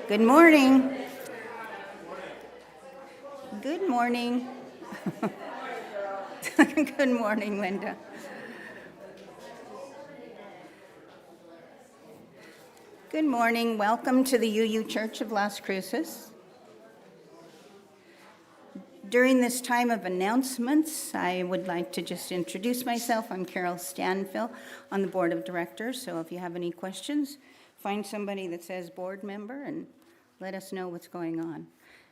Good morning. Good morning. Good morning, Linda. Good morning. Welcome to the UU Church of Las Cruces. During this time of announcements, I would like to just introduce myself. I'm Carol Stanfill on the Board of Directors, so if you have any questions, find somebody that says board member and let us know what's going on.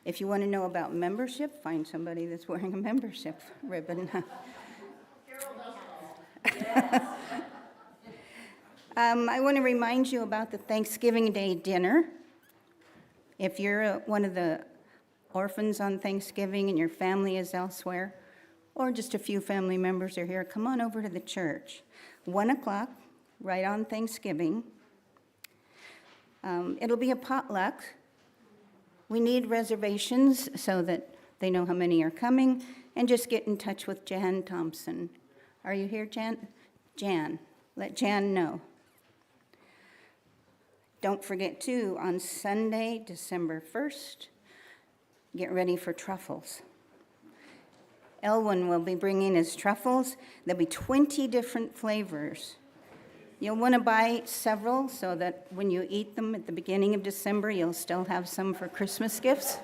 If you want to know about membership, find somebody that's wearing a membership ribbon. I want to remind you about the Thanksgiving Day dinner. If you're one of the orphans on Thanksgiving and your family is elsewhere, or just a few family members are here, come on over to the church. 1 o'clock, right on Thanksgiving. It'll be a potluck. We need reservations so that they know how many are coming, and just get in touch with Jan Thompson. Are you here, Jan? Jan. Let Jan know. Don't forget, too, on Sunday, December 1st, get ready for truffles. Elwin will be bringing his truffles. There'll be 20 different flavors. You'll want to buy several so that when you eat them at the beginning of December, you'll still have some for Christmas gifts.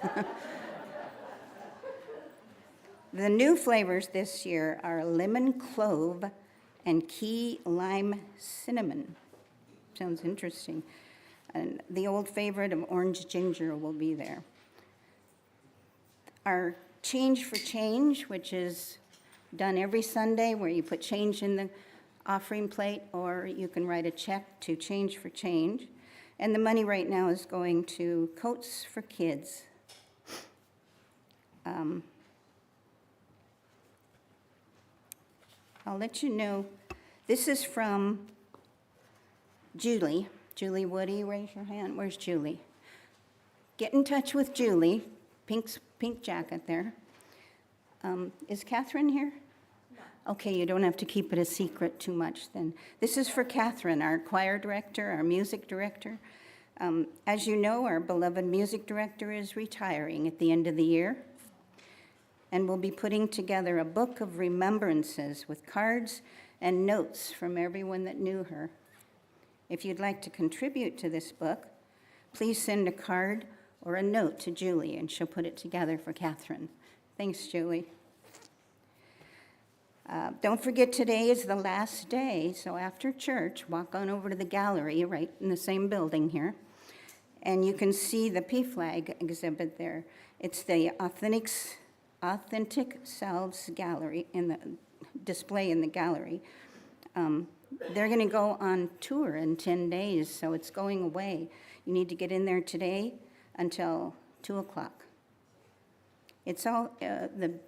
The new flavors this year are lemon clove and key lime cinnamon. Sounds interesting. And the old favorite of orange ginger will be there. Our change for change, which is done every Sunday, where you put change in the offering plate, or you can write a check to Change for Change. And the money right now is going to Coats for Kids. I'll let you know, this is from Julie. Julie Woody, raise your hand. Where's Julie? Get in touch with Julie. Pink jacket there. Is Catherine here? No. Okay, you don't have to keep it a secret too much then. This is for Catherine, our choir director, our music director. As you know, our beloved music director is retiring at the end of the year, and we'll be putting together a book of remembrances with cards and notes from everyone that knew her. If you'd like to contribute to this book, please send a card or a note to Julie, and she'll put it together for Catherine. Thanks, Julie. Don't forget, today is the last day, so after church, walk on over to the gallery right in the same building here, and you can see the P-Flag exhibit there. It's the Authentic Selves Gallery, in the display in the gallery. They're going to go on tour in 10 days, so it's going away. You need to get in there today until 2 o'clock. It's all, the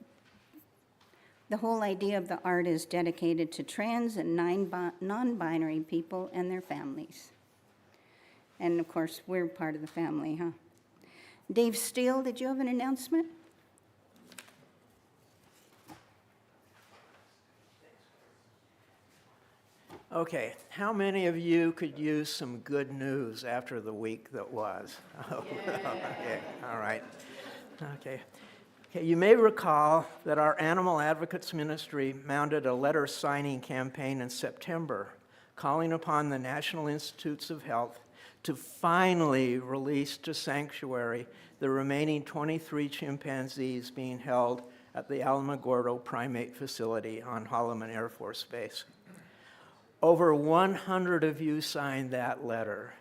whole idea of the art is dedicated to trans and non-binary people and their families. And of course, we're part of the family, huh? Dave Steele, did you have an announcement? Okay, how many of you could use some good news after the week that was? Oh, okay, all right. Okay, you may recall that our Animal Advocates Ministry mounted a letter signing campaign in September, calling upon the National Institutes of Health to finally release to sanctuary the remaining 23 chimpanzees being held at the Alamogordo Primate Facility on Holloman Air Force Base. Over 100 of you signed that letter.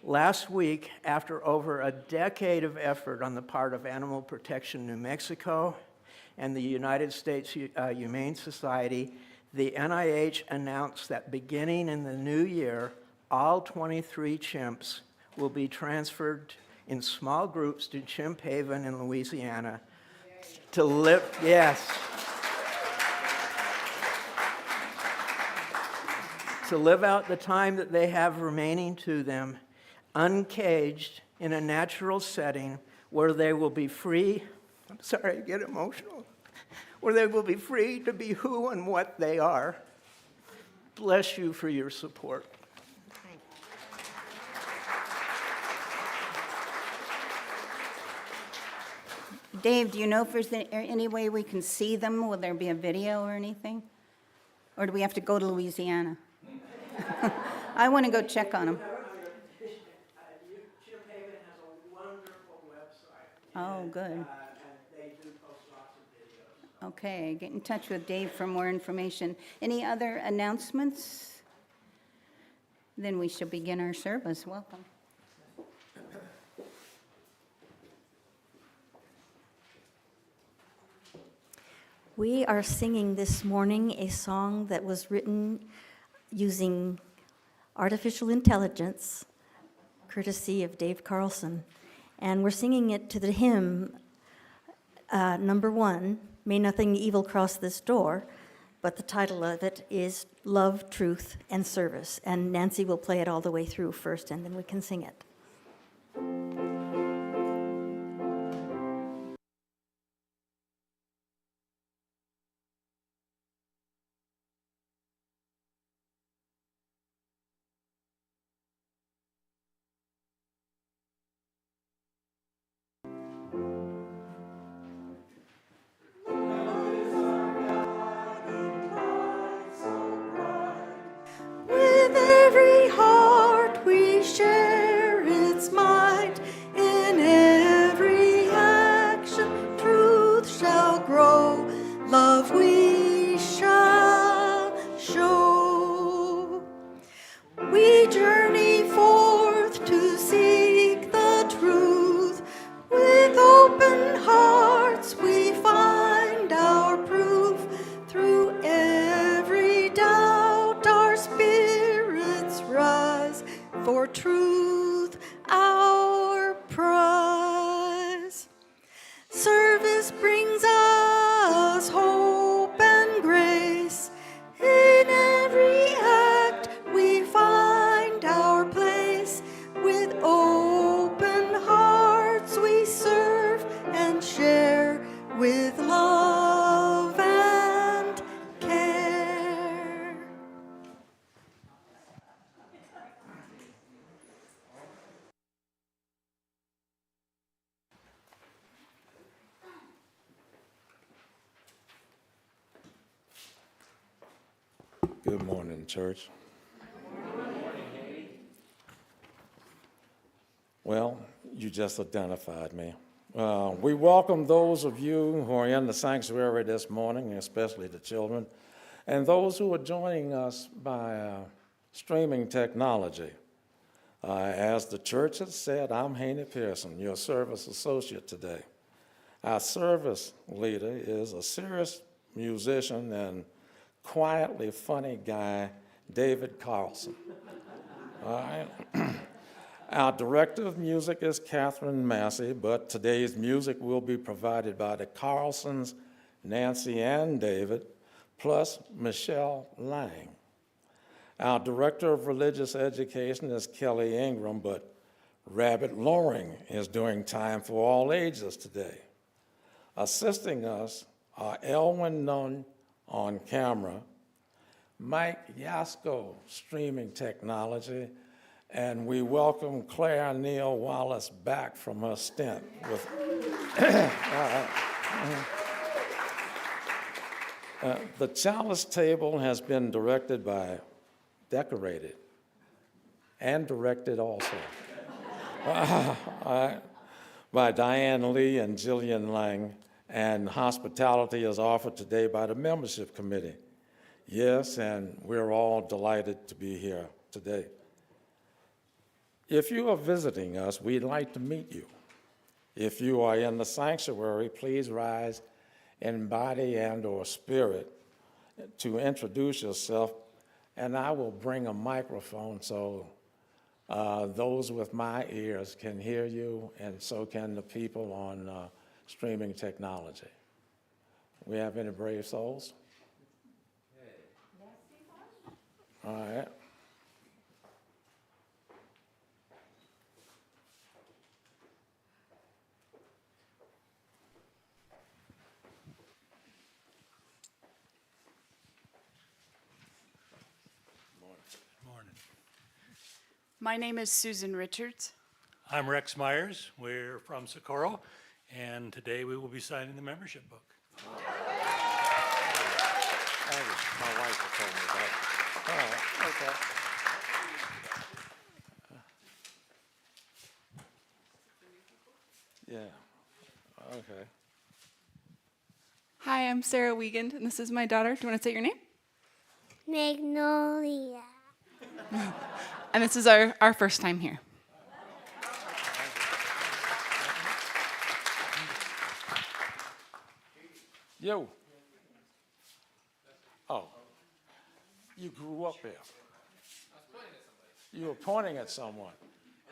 Last week, after over a decade of effort on the part of Animal Protection New Mexico and the United States Humane Society, the NIH announced that beginning in the new year, all 23 chimps will be transferred in small groups to Chimp Haven in Louisiana to live, to live out the time that they have remaining to them, uncaged in a natural setting where they will be free. I'm sorry, I get emotional. Where they will be free to be who and what they are. Bless you for your support. Dave, do you know if there's any way we can see them? Will there be a video or anything? Or do we have to go to Louisiana? I want to go check on them. Chip Haven has a wonderful website. Oh, good. And they do post lots of videos. Okay, get in touch with Dave for more information. Any other announcements? Then we shall begin our service. Welcome. We are singing this morning a song that was written using artificial intelligence, courtesy of Dave Carlson. And we're singing it to the hymn, number 1, May Nothing Evil Cross This Door, but the title of it is Love, Truth, and Service. And Nancy will play it all the way through first, and then we can sing it. With every heart we share its might. In every action truth shall grow. Love we shall show. We journey forth to seek the truth. With open hearts we find our proof. Through every doubt our spirits rise, for truth our prize. Service brings us hope and grace. In every act we find our place. With open hearts we serve and share with love and care. Good morning, church. Well, you just identified me. We welcome those of you who are in the sanctuary this morning, especially the children, and those who are joining us by streaming technology. As the church has said, I'm Haney Pearson, your service associate today. Our service leader is a serious musician and quietly funny guy, David Carlson. All right. Our director of music is Catherine Massey, but today's music will be provided by the Carlsons, Nancy and David, plus Michelle Lang. Our director of religious education is Kelly Ingram, but Rabbit Loring is doing time for all ages today. Assisting us are Elwin Nunn on camera, Mike Yasko, streaming technology, and we welcome Claire Neal Wallace back from her stint with the chalice table has been decorated and directed also by Diane Lee and Jillian Lang, and hospitality is offered today by the membership committee. Yes, and we're all delighted to be here today. If you are visiting us, we'd like to meet you. If you are in the sanctuary, please rise in body and or spirit to introduce yourself, and I will bring a microphone so those with my ears can hear you, and so can the people on streaming technology. We have any brave souls? All right. Morning. My name is Susan Richards. I'm Rex Myers. We're from Socorro, And today we will be signing the membership book. Thank you. My wife told me that. All right, okay. Yeah, okay. Hi, I'm Sarah Wiegand, and this is my daughter. Do you want to say your name? Magnolia. And this is our first time here. Yo. Oh. You grew up here. You were pointing at someone.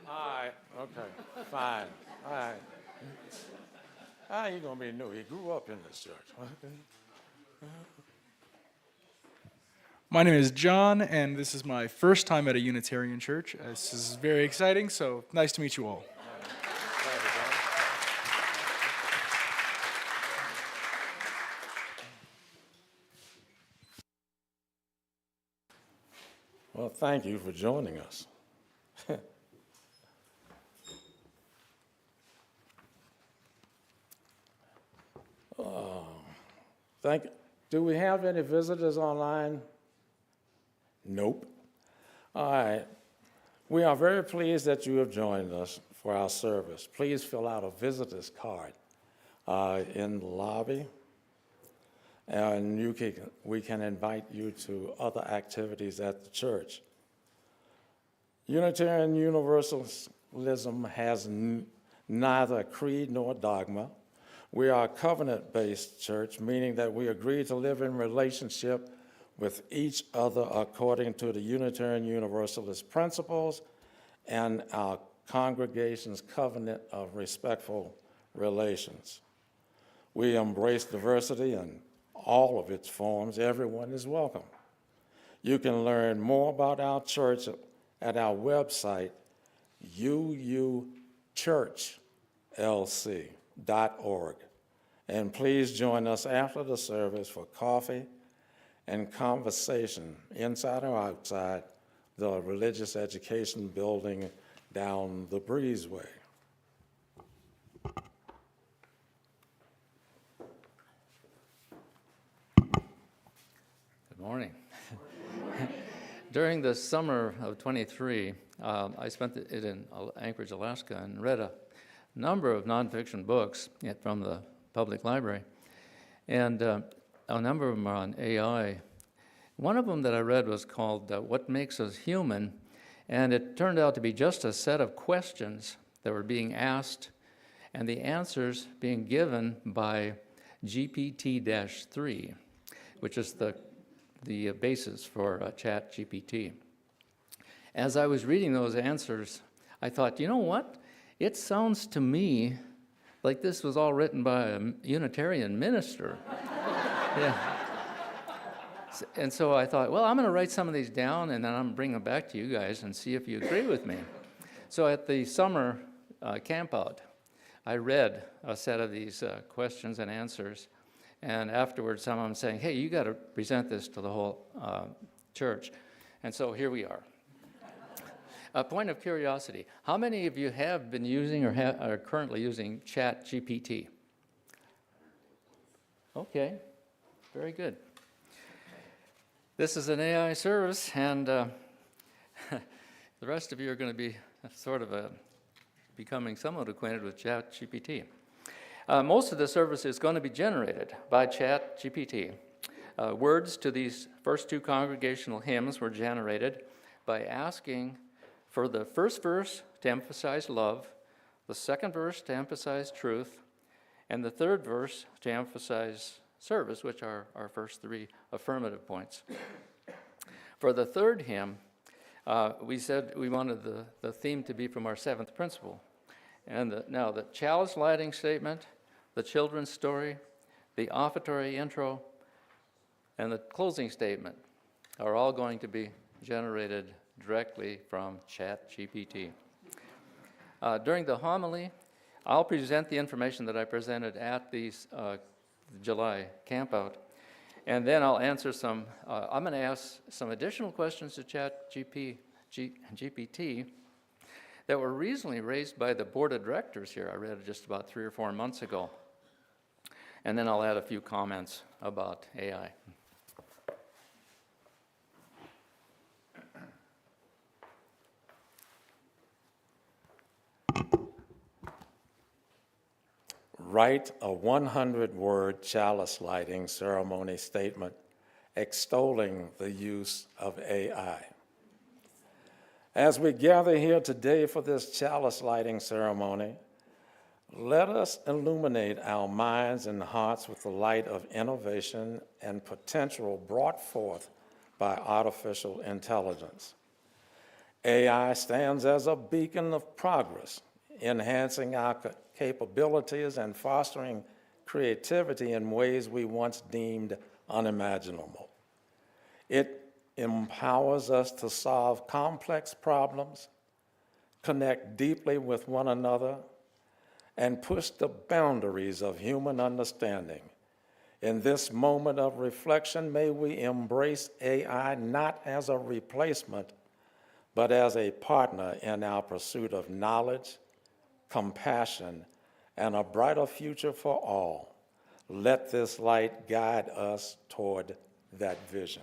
All right, okay, fine. All right. You're going to be new. He grew up in this church. My name is John, and this is my first time at a Unitarian church. This is very exciting, so nice to meet you all. Well, thank you for joining us. Do we have any visitors online? Nope. All right. We are very pleased that you have joined us for our service. Please fill out a visitor's card in the lobby, and we can invite you to other activities at the church. Unitarian Universalism has neither a creed nor dogma. We are a covenant-based church, meaning that we agree to live in relationship with each other according to the Unitarian Universalist principles and our congregation's covenant of respectful relations. We embrace diversity in all of its forms. Everyone is welcome. You can learn more about our church at our website, UUCLC.org. And please join us after the service for coffee and conversation inside or outside the religious education building down the breezeway. Good morning. During the summer of '23, I spent it in Anchorage, Alaska, and read a number of nonfiction books from the public library, and a number of them are on AI. One of them that I read was called What Makes Us Human, and it turned out to be just a set of questions that were being asked and the answers being given by GPT-3, which is the basis for ChatGPT. As I was reading those answers, I thought, you know what? It sounds to me like this was all written by a Unitarian minister. Yeah. And so I thought, well, I'm going to write some of these down, and then I'm going to bring them back to you guys and see if you agree with me. So at the summer campout, I read a set of these questions and answers, and afterwards someone saying, hey, you got to present this to the whole church. And so here we are. A point of curiosity, how many of you have been using or are currently using ChatGPT? Okay, very good. This is an AI service, and the rest of you are going to be sort of becoming somewhat acquainted with ChatGPT. Most of the service is going to be generated by ChatGPT. Words to these first two congregational hymns were generated by asking for the first verse to emphasize love, the second verse to emphasize truth, and the third verse to emphasize service, which are our first three affirmative points. For the third hymn, we said we wanted the theme to be from our seventh principle. And now the chalice lighting statement, the children's story, the offertory intro, and the closing statement are all going to be generated directly from ChatGPT. During the homily, I'll present the information that I presented at the July campout, and then I'll answer I'm going to ask some additional questions to ChatGPT that were recently raised by the board of directors here. I read it just about 3 or 4 months ago. And then I'll add a few comments about AI. Write a 100-word chalice lighting ceremony statement extolling the use of AI. As we gather here today for this chalice lighting ceremony, let us illuminate our minds and hearts with the light of innovation and potential brought forth by artificial intelligence. AI stands as a beacon of progress, enhancing our capabilities and fostering creativity in ways we once deemed unimaginable. It empowers us to solve complex problems, connect deeply with one another, and push the boundaries of human understanding. In this moment of reflection, may we embrace AI not as a replacement, but as a partner in our pursuit of knowledge, compassion, and a brighter future for all. Let this light guide us toward that vision.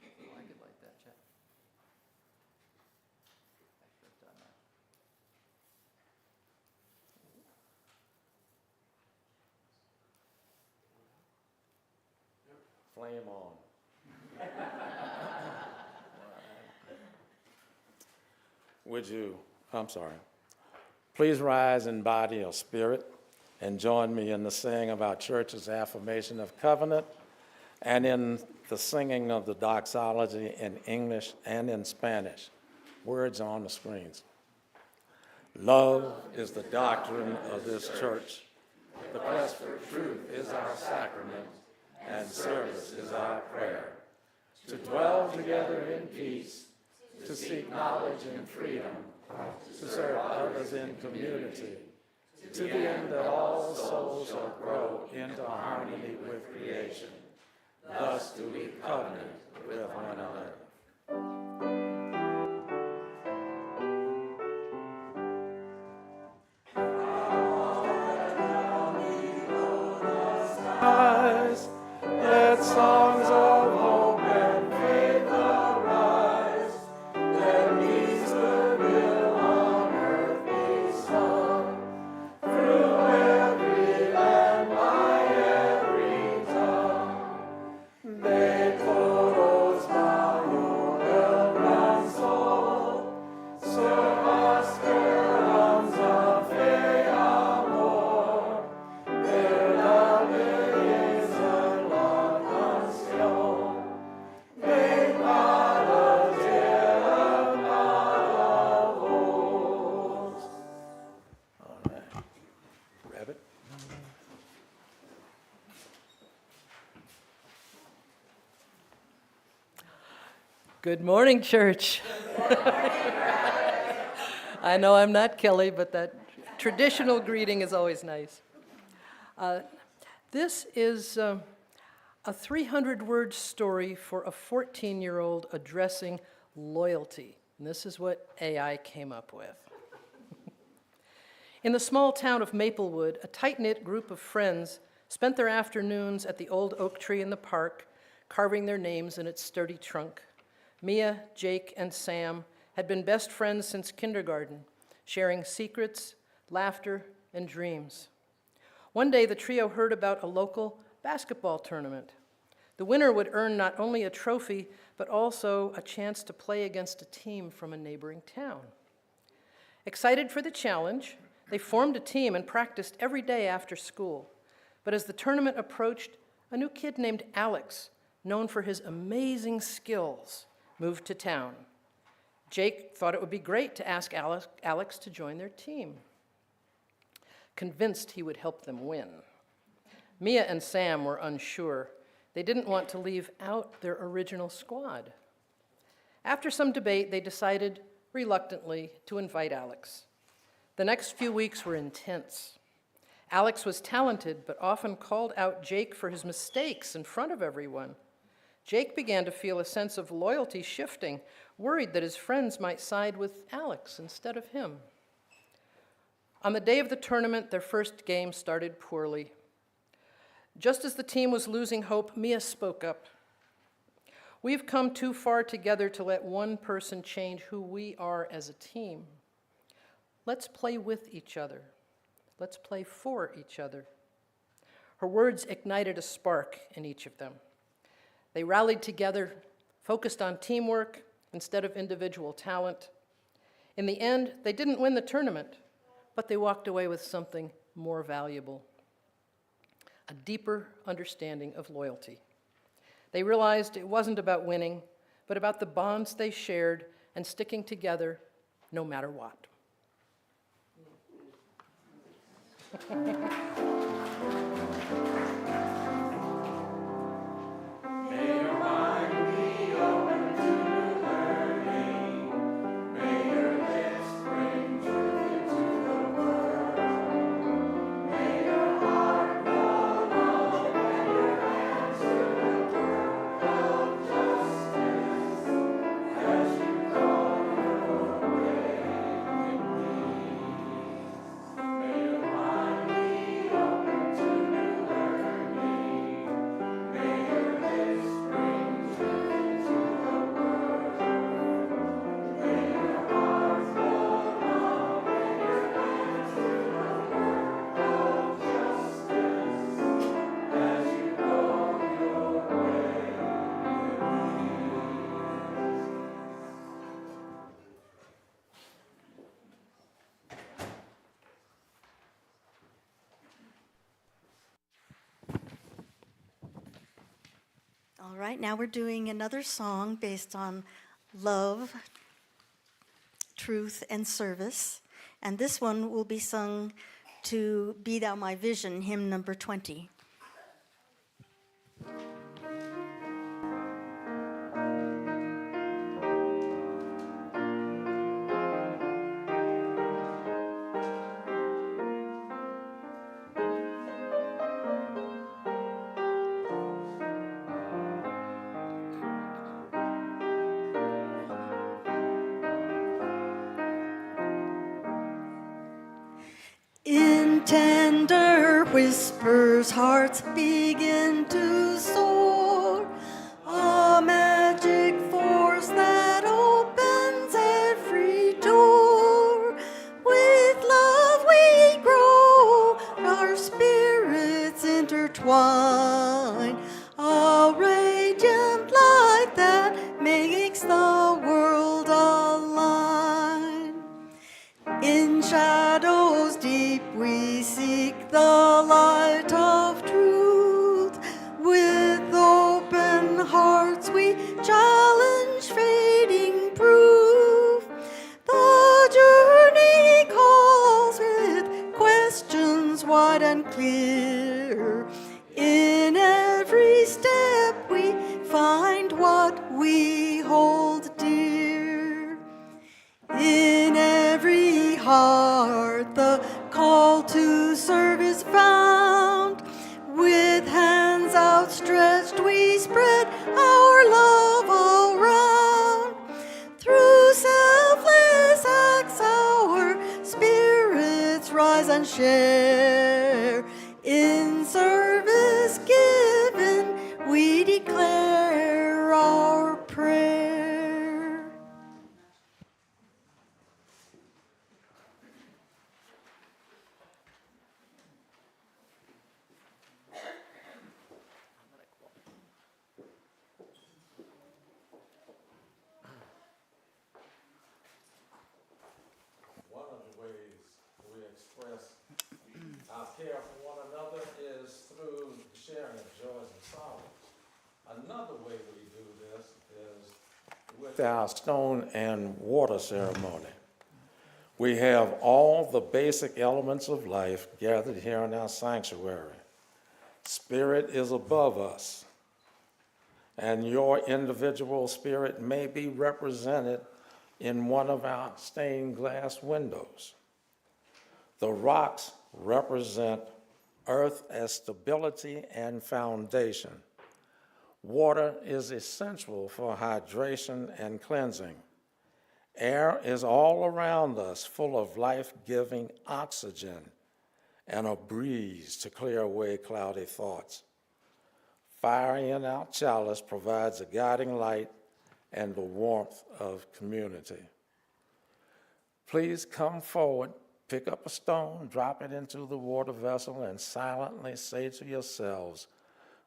I could light that, Chet. I should have done that. Flame on. Please rise in body or spirit and join me in the saying of our church's affirmation of covenant and in the singing of the doxology in English and in Spanish. Words on the screens. Love is the doctrine of this church. The quest for truth is our sacrament, and service is our prayer. To dwell together in peace, to seek knowledge and freedom, to serve others in community, to the end that all souls shall grow into harmony with creation. Thus do we covenant with one another. Let songs of hope and faith arise. Let peace, goodwill on earth be sung. Through every land, by every tongue. De todos bajo el gran sol. Servas esperanza, fe, amor. Verdad, belleza, la canción. Ven para tierra, para vos. All right. Rabbit. Good morning, church. I know I'm not Kelly, but that traditional greeting is always nice. This is a 300-word story for a 14-year-old addressing loyalty. And this is what AI came up with. In the small town of Maplewood, a tight-knit group of friends spent their afternoons at the old oak tree in the park, carving their names in its sturdy trunk. Mia, Jake, and Sam had been best friends since kindergarten, sharing secrets, laughter, and dreams. One day, the trio heard about a local basketball tournament. The winner would earn not only a trophy, but also a chance to play against a team from a neighboring town. Excited for the challenge, they formed a team and practiced every day after school. But as the tournament approached, a new kid named Alex, known for his amazing skills, moved to town. Jake thought it would be great to ask Alex to join their team, convinced he would help them win. Mia and Sam were unsure. They didn't want to leave out their original squad. After some debate, they decided, reluctantly, to invite Alex. The next few weeks were intense. Alex was talented, but often called out Jake for his mistakes in front of everyone. Jake began to feel a sense of loyalty shifting, worried that his friends might side with Alex instead of him. On the day of the tournament, their first game started poorly. Just as the team was losing hope, Mia spoke up. We've come too far together to let one person change who we are as a team. Let's play with each other. Let's play for each other. Her words ignited a spark in each of them. They rallied together, focused on teamwork instead of individual talent. In the end, they didn't win the tournament, but they walked away with something more valuable: a deeper understanding of loyalty. They realized it wasn't about winning, but about the bonds they shared and sticking together no matter what. All right, now we're doing another song based on love, truth, and service. And this one will be sung to Be Thou My Vision, hymn number 20. In tender whispers, hearts begin to soar, a magic force that opens every door. With love we grow, our spirits intertwine, a radiant light that makes the world align. In shadows deep we seek the light of truth. With open hearts we challenge fading proof. The journey calls with questions wide and clear. In every step we find what we hold dear. In every heart the call to serve is found. With hands outstretched we spread our love around. Through selfless acts our spirits rise and share. In service given we declare our prayer. One of the ways we express our care for one another is through sharing joys and sorrows. Another way we do this is with our stone and water ceremony. We have all the basic elements of life gathered here in our sanctuary. Spirit is above us, and your individual spirit may be represented in one of our stained glass windows. The rocks represent earth as stability and foundation. Water is essential for hydration and cleansing. Air is all around us, full of life-giving oxygen and a breeze to clear away cloudy thoughts. Fire in our chalice provides a guiding light and the warmth of community. Please come forward, pick up a stone, drop it into the water vessel, and silently say to yourselves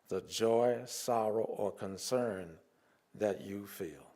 the joy, sorrow, or concern that you feel.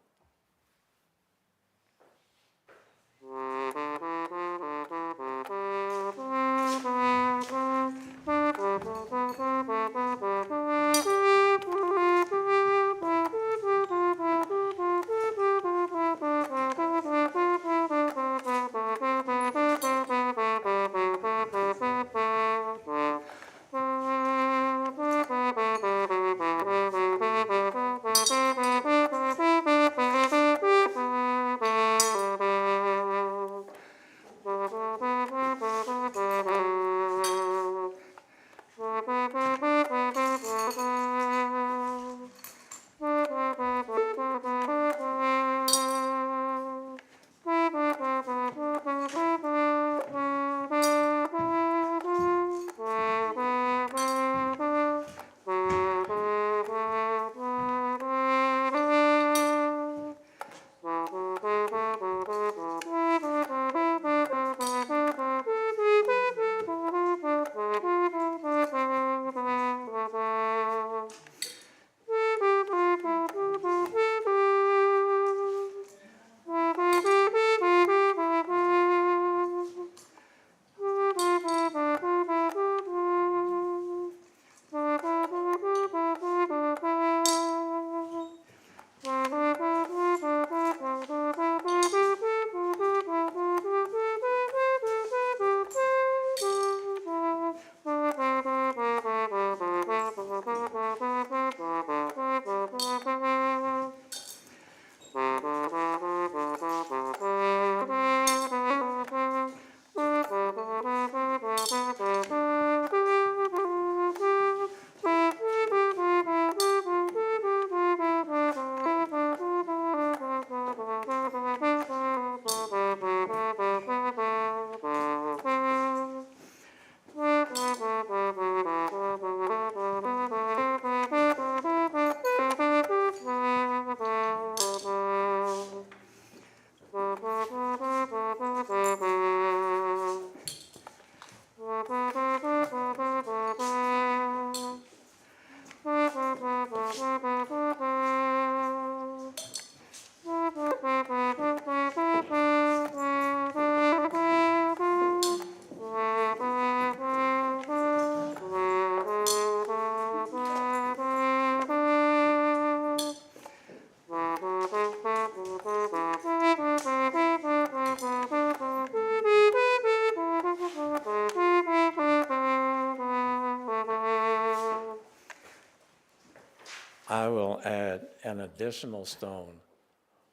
I will add an additional stone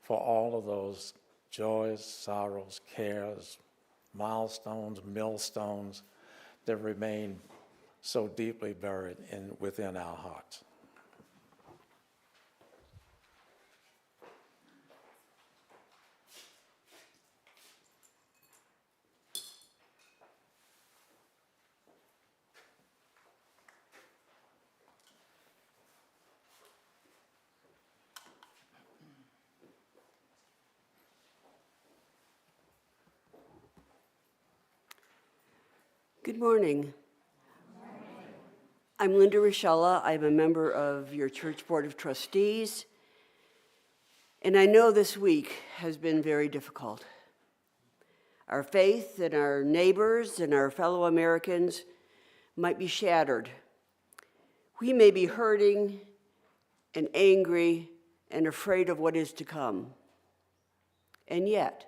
for all of those joys, sorrows, cares, milestones, millstones that remain so deeply buried within our hearts. Good morning. I'm Linda Rochella. I'm a member of your church board of trustees, and I know this week has been very difficult. Our faith in our neighbors and our fellow Americans might be shattered. We may be hurting and angry and afraid of what is to come. And yet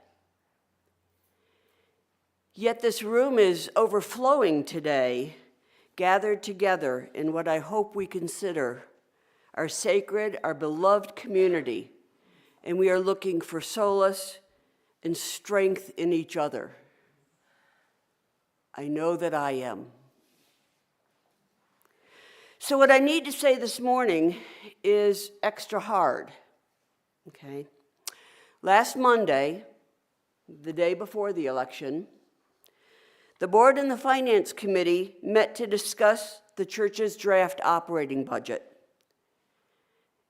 this room is overflowing today, gathered together in what I hope we consider our sacred, our beloved community, and we are looking for solace and strength in each other. I know that I am. So what I need to say this morning is extra hard, okay? Last Monday, the day before the election, the board and the finance committee met to discuss the church's draft operating budget.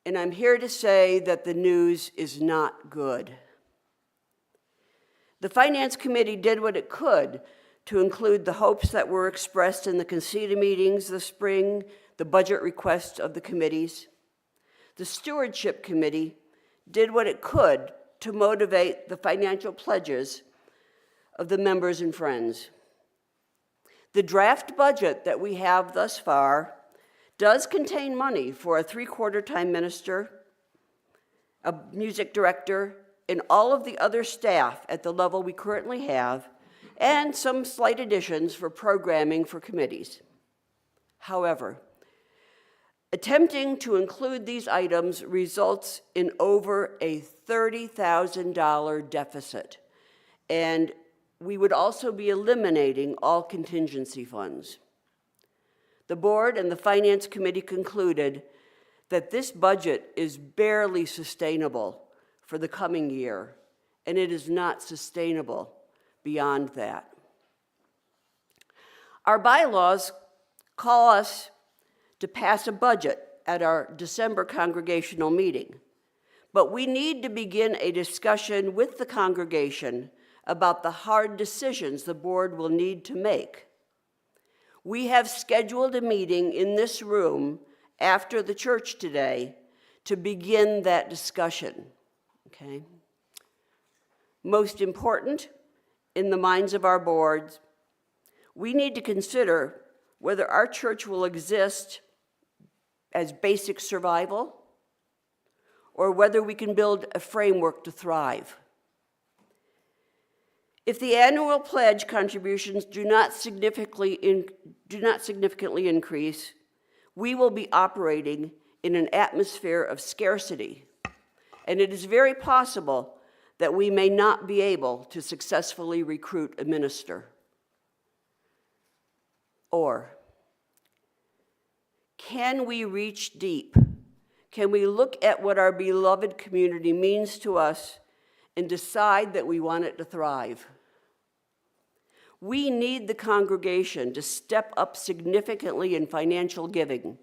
And I'm here to say that the news is not good. The finance committee did what it could to include the hopes that were expressed in the conceded meetings this spring, the budget requests of the committees. The stewardship committee did what it could to motivate the financial pledges of the members and friends. The draft budget that we have thus far does contain money for a 3/4-time minister, a music director, and all of the other staff at the level we currently have, and some slight additions for programming for committees. However, attempting to include these items results in over a $30,000 deficit, and we would also be eliminating all contingency funds. The board and the finance committee concluded that this budget is barely sustainable for the coming year, and it is not sustainable beyond that. Our bylaws call us to pass a budget at our December congregational meeting, but we need to begin a discussion with the congregation about the hard decisions the board will need to make. We have scheduled a meeting in this room after the church today to begin that discussion, okay? Most important, in the minds of our boards, we need to consider whether our church will exist as basic survival or whether we can build a framework to thrive. If the annual pledge contributions do not significantly increase, we will be operating in an atmosphere of scarcity, and it is very possible that we may not be able to successfully recruit a minister. Or, can we reach deep? Can we look at what our beloved community means to us and decide that we want it to thrive? We need the congregation to step up significantly in financial giving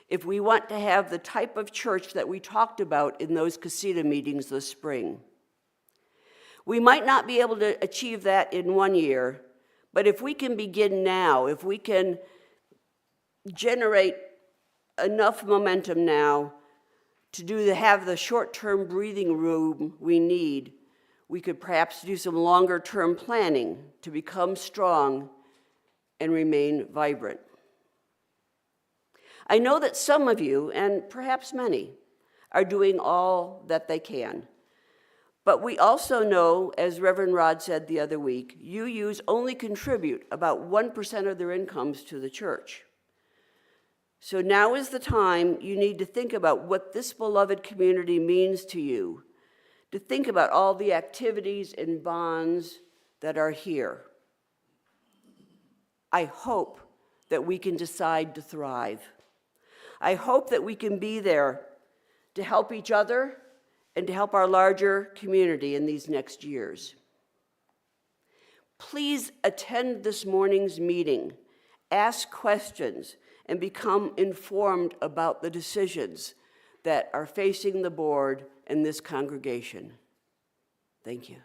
if we want to have the type of church that we talked about in those Casita meetings this spring. We might not be able to achieve that in 1 year, but if we can begin now, if we can generate enough momentum now to have the short-term breathing room we need, we could perhaps do some longer-term planning to become strong and remain vibrant. I know that some of you, and perhaps many, are doing all that they can. But we also know, as Reverend Rod said the other week, UUs only contribute about 1% of their incomes to the church. So now is the time you need to think about what this beloved community means to you, to think about all the activities and bonds that are here. I hope that we can decide to thrive. I hope that we can be there to help each other and to help our larger community in these next years. Please attend this morning's meeting, ask questions, and become informed about the decisions that are facing the board and this congregation. Thank you.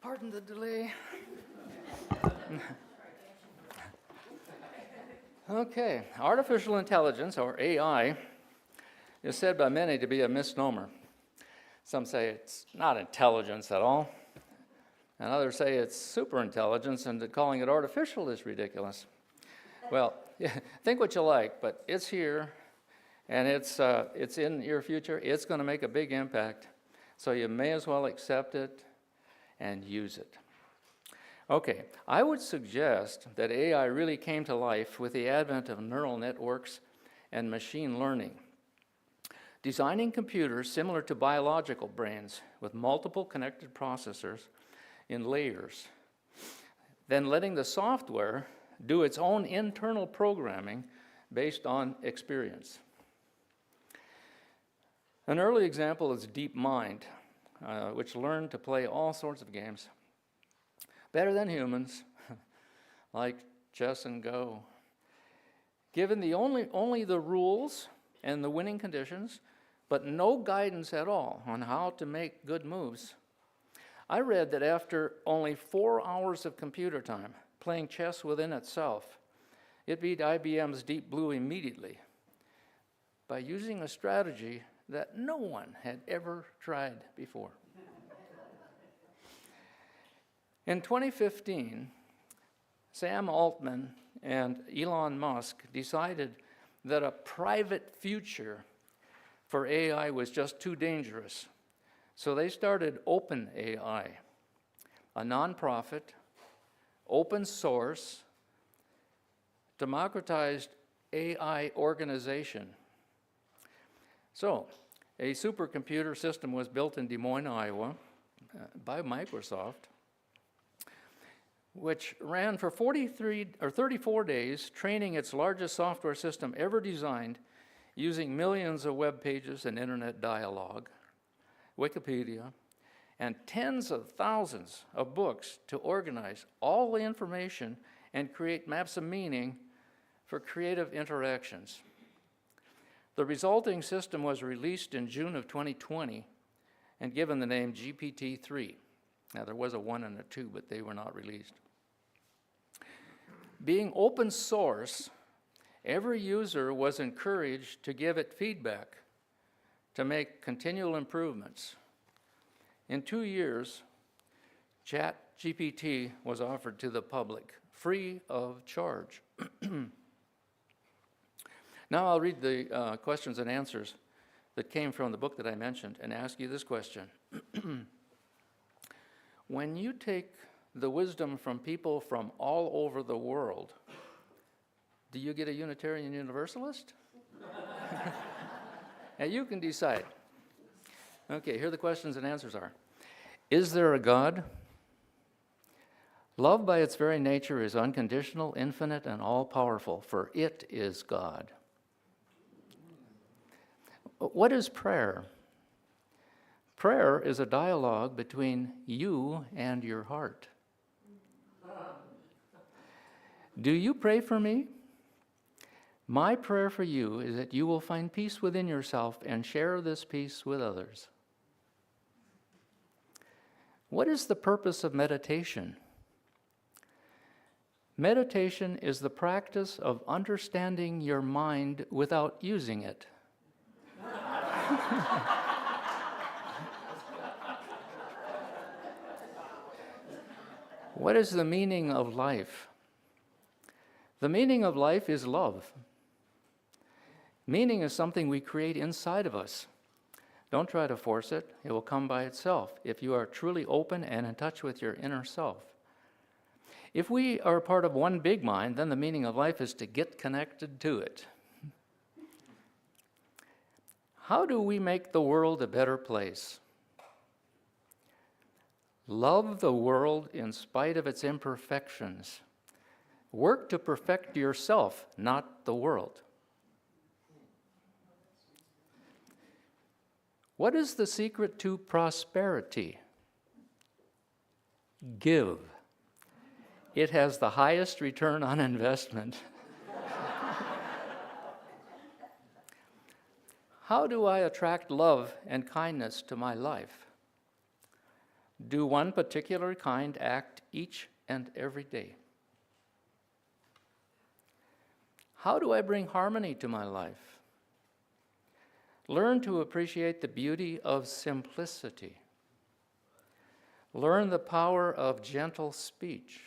Pardon the delay. Okay, artificial intelligence, or AI, is said by many to be a misnomer. Some say it's not intelligence at all, and others say it's superintelligence, and that calling it artificial is ridiculous. Well, think what you like, but it's here, and it's in your future. It's going to make a big impact, so you may as well accept it and use it. Okay, I would suggest that AI really came to life with the advent of neural networks and machine learning. Designing computers similar to biological brains with multiple connected processors in layers, then letting the software do its own internal programming based on experience. An early example is DeepMind, which learned to play all sorts of games better than humans, like chess and Go. Given only the rules and the winning conditions, but no guidance at all on how to make good moves, I read that after only 4 hours of computer time playing chess within itself, it beat IBM's Deep Blue immediately by using a strategy that no one had ever tried before. In 2015, Sam Altman and Elon Musk decided that a private future for AI was just too dangerous. So they started OpenAI, a nonprofit, open source, democratized AI organization. So a supercomputer system was built in Des Moines, Iowa, by Microsoft, which ran for 34 days, training its largest software system ever designed, using millions of web pages and internet dialogue, Wikipedia, and tens of thousands of books to organize all the information and create maps of meaning for creative interactions. The resulting system was released in June of 2020 and given the name GPT-3. Now, there was a 1 and a 2, but they were not released. Being open source, every user was encouraged to give it feedback to make continual improvements. In 2 years, ChatGPT was offered to the public, free of charge. Now I'll read the questions and answers that came from the book that I mentioned and ask you this question. When you take the wisdom from people from all over the world, do you get a Unitarian Universalist? Now you can decide. Okay, here the questions and answers are. Is there a God? Love by its very nature is unconditional, infinite, and all-powerful, for it is God. What is prayer? Prayer is a dialogue between you and your heart. Do you pray for me? My prayer for you is that you will find peace within yourself and share this peace with others. What is the purpose of meditation? Meditation is the practice of understanding your mind without using it. What is the meaning of life? The meaning of life is love. Meaning is something we create inside of us. Don't try to force it. It will come by itself if you are truly open and in touch with your inner self. If we are part of one big mind, then the meaning of life is to get connected to it. How do we make the world a better place? Love the world in spite of its imperfections. Work to perfect yourself, not the world. What is the secret to prosperity? Give. it has the highest return on investment. How do I attract love and kindness to my life? Do one particular kind act each and every day. How do I bring harmony to my life? Learn to appreciate the beauty of simplicity. Learn the power of gentle speech.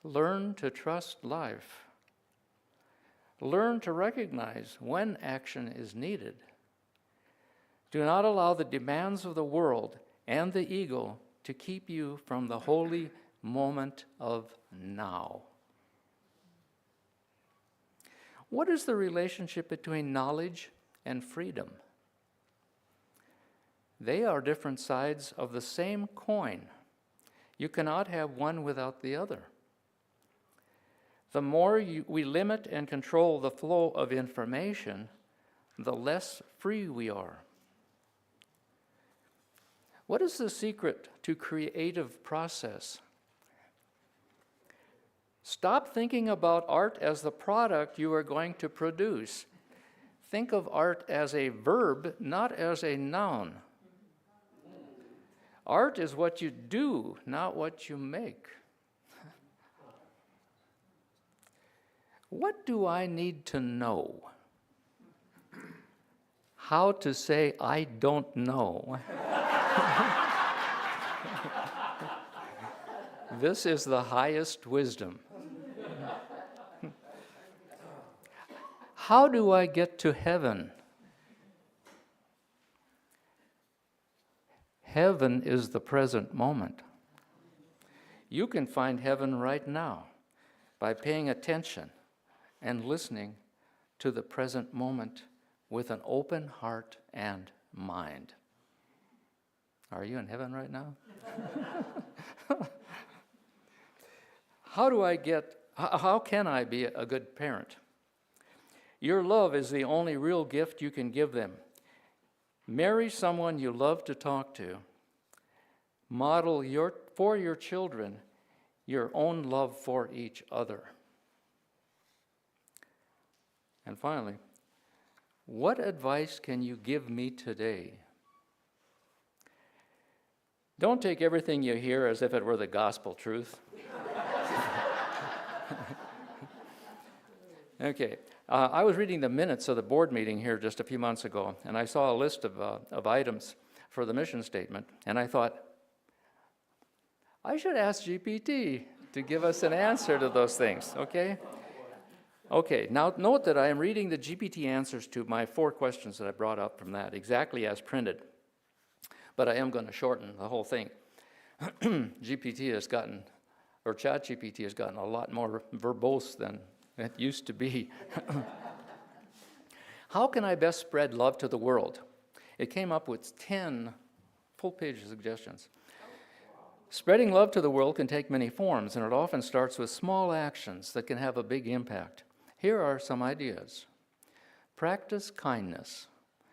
Learn to trust life. Learn to recognize when action is needed. Do not allow the demands of the world and the ego to keep you from the holy moment of now. What is the relationship between knowledge and freedom? They are different sides of the same coin. You cannot have one without the other. The more we limit and control the flow of information, the less free we are. What is the secret to creative process? Stop thinking about art as the product you are going to produce. Think of art as a verb, not as a noun. Art is what you do, not what you make. What do I need to know? How to say, I don't know. This is the highest wisdom. How do I get to heaven? Heaven is the present moment. You can find heaven right now by paying attention and listening to the present moment with an open heart and mind. Are you in heaven right now? How can I be a good parent? Your love is the only real gift you can give them. Marry someone you love to talk to. Model for your children your own love for each other. And finally, what advice can you give me today? Don't take everything you hear as if it were the gospel truth. Okay, I was reading the minutes of the board meeting here just a few months ago, and I saw a list of items for the mission statement, and I thought, I should ask GPT to give us an answer to those things, okay? Okay, now note that I am reading the GPT answers to my 4 questions that I brought up from that, exactly as printed. But I am going to shorten the whole thing. ChatGPT has gotten a lot more verbose than it used to be. How can I best spread love to the world? It came up with 10 full-page suggestions. Spreading love to the world can take many forms, and it often starts with small actions that can have a big impact. Here are some ideas. Practice kindness.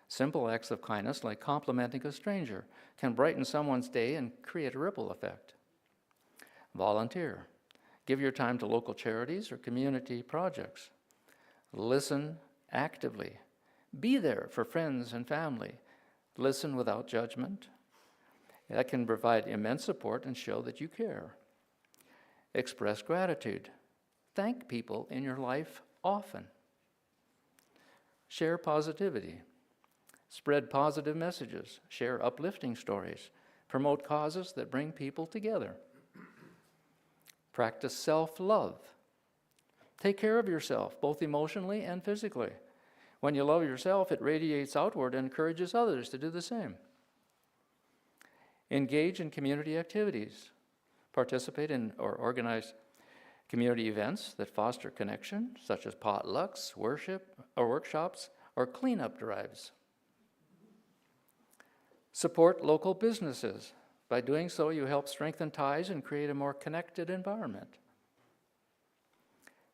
Simple acts of kindness, like complimenting a stranger, can brighten someone's day and create a ripple effect. Volunteer. Give your time to local charities or community projects. Listen actively. Be there for friends and family. Listen without judgment. That can provide immense support and show that you care. Express gratitude. Thank people in your life often. Share positivity. Spread positive messages. Share uplifting stories. Promote causes that bring people together. Practice self-love. Take care of yourself, both emotionally and physically. When you love yourself, it radiates outward and encourages others to do the same. Engage in community activities. Participate in or organize community events that foster connection, such as potlucks, worship, or workshops, or cleanup drives. Support local businesses. By doing so, you help strengthen ties and create a more connected environment.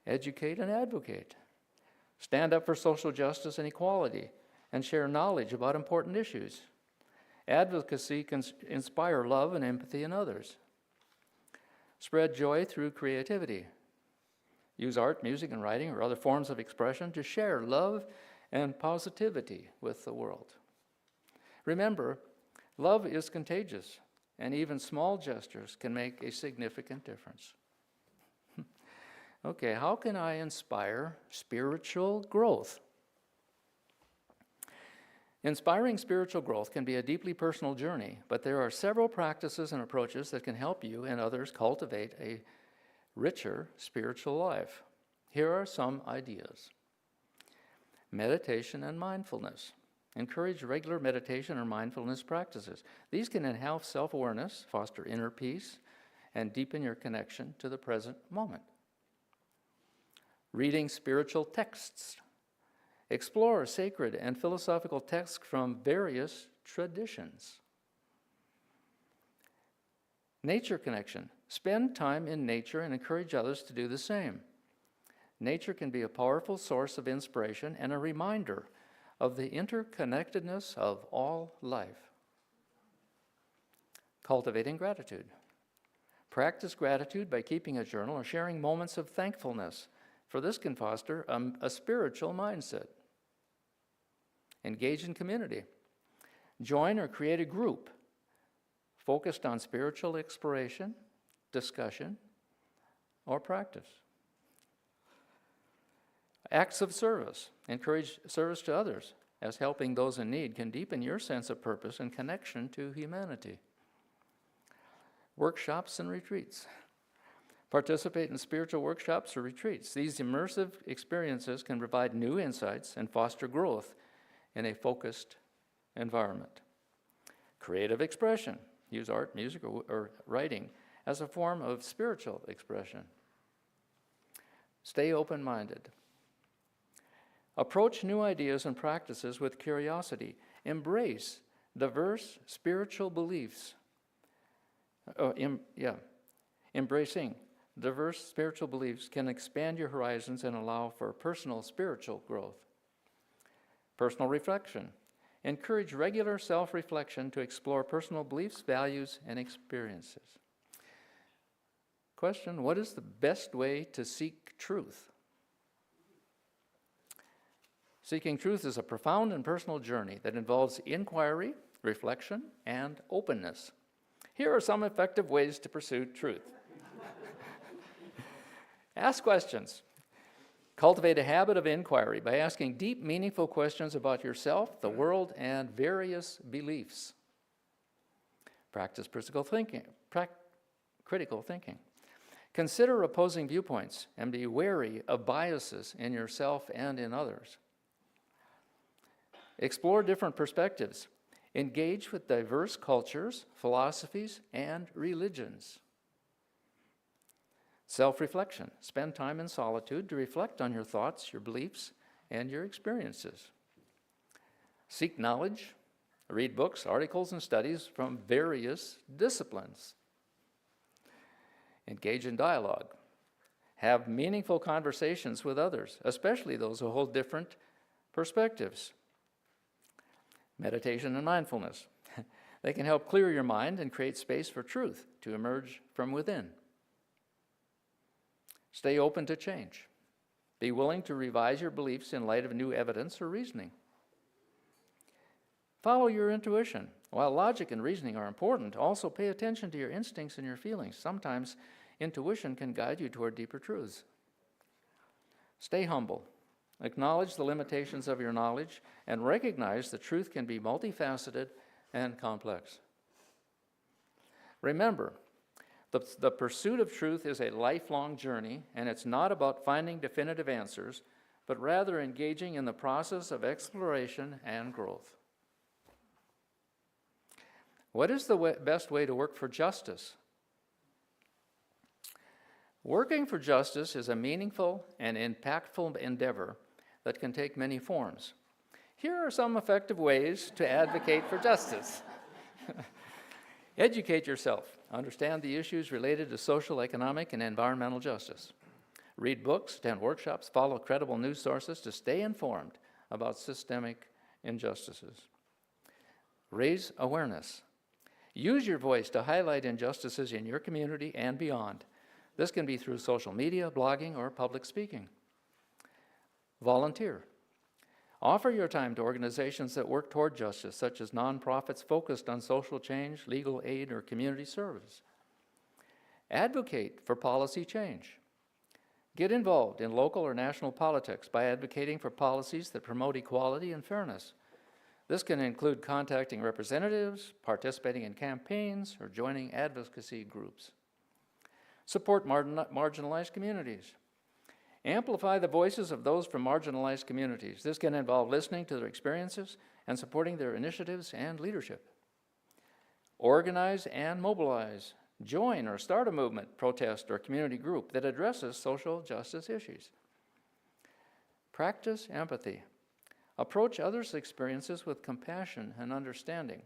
Educate and advocate. Stand up for social justice and equality and share knowledge about important issues. Advocacy can inspire love and empathy in others. Spread joy through creativity. Use art, music, and writing or other forms of expression to share love and positivity with the world. Remember, love is contagious, and even small gestures can make a significant difference. Okay, how can I inspire spiritual growth? Inspiring spiritual growth can be a deeply personal journey, but there are several practices and approaches that can help you and others cultivate a richer spiritual life. Here are some ideas. Meditation and mindfulness. Encourage regular meditation or mindfulness practices. These can enhance self-awareness, foster inner peace, and deepen your connection to the present moment. Reading spiritual texts. Explore sacred and philosophical texts from various traditions. Nature connection. Spend time in nature and encourage others to do the same. Nature can be a powerful source of inspiration and a reminder of the interconnectedness of all life. Cultivating gratitude. Practice gratitude by keeping a journal or sharing moments of thankfulness, for this can foster a spiritual mindset. Engage in community. Join or create a group focused on spiritual exploration, discussion, or practice. Acts of service. Encourage service to others, as helping those in need can deepen your sense of purpose and connection to humanity. Workshops and retreats. Participate in spiritual workshops or retreats. These immersive experiences can provide new insights and foster growth in a focused environment. Creative expression. Use art, music, or writing as a form of spiritual expression. Stay open-minded. Approach new ideas and practices with curiosity. Embrace diverse spiritual beliefs. Embracing diverse spiritual beliefs can expand your horizons and allow for personal spiritual growth. Personal reflection. Encourage regular self-reflection to explore personal beliefs, values, and experiences. Question: what is the best way to seek truth? Seeking truth is a profound and personal journey that involves inquiry, reflection, and openness. Here are some effective ways to pursue truth. Ask questions. Cultivate a habit of inquiry by asking deep, meaningful questions about yourself, the world, and various beliefs. Practice critical thinking. Consider opposing viewpoints and be wary of biases in yourself and in others. Explore different perspectives. Engage with diverse cultures, philosophies, and religions. Self-reflection. Spend time in solitude to reflect on your thoughts, your beliefs, and your experiences. Seek knowledge. Read books, articles, and studies from various disciplines. Engage in dialogue. Have meaningful conversations with others, especially those who hold different perspectives. Meditation and mindfulness. They can help clear your mind and create space for truth to emerge from within. Stay open to change. Be willing to revise your beliefs in light of new evidence or reasoning. Follow your intuition. While logic and reasoning are important, also pay attention to your instincts and your feelings. Sometimes intuition can guide you toward deeper truths. Stay humble. Acknowledge the limitations of your knowledge and recognize that truth can be multifaceted and complex. Remember, the pursuit of truth is a lifelong journey, and it's not about finding definitive answers, but rather engaging in the process of exploration and growth. What is the best way to work for justice? Working for justice is a meaningful and impactful endeavor that can take many forms. Here are some effective ways to advocate for justice. Educate yourself. Understand the issues related to social, economic, and environmental justice. Read books, attend workshops, follow credible news sources to stay informed about systemic injustices. Raise awareness. Use your voice to highlight injustices in your community and beyond. This can be through social media, blogging, or public speaking. Volunteer. Offer your time to organizations that work toward justice, such as nonprofits focused on social change, legal aid, or community service. Advocate for policy change. Get involved in local or national politics by advocating for policies that promote equality and fairness. This can include contacting representatives, participating in campaigns, or joining advocacy groups. Support marginalized communities. Amplify the voices of those from marginalized communities. This can involve listening to their experiences and supporting their initiatives and leadership. Organize and mobilize. Join or start a movement, protest, or community group that addresses social justice issues. Practice empathy. Approach others' experiences with compassion and understanding.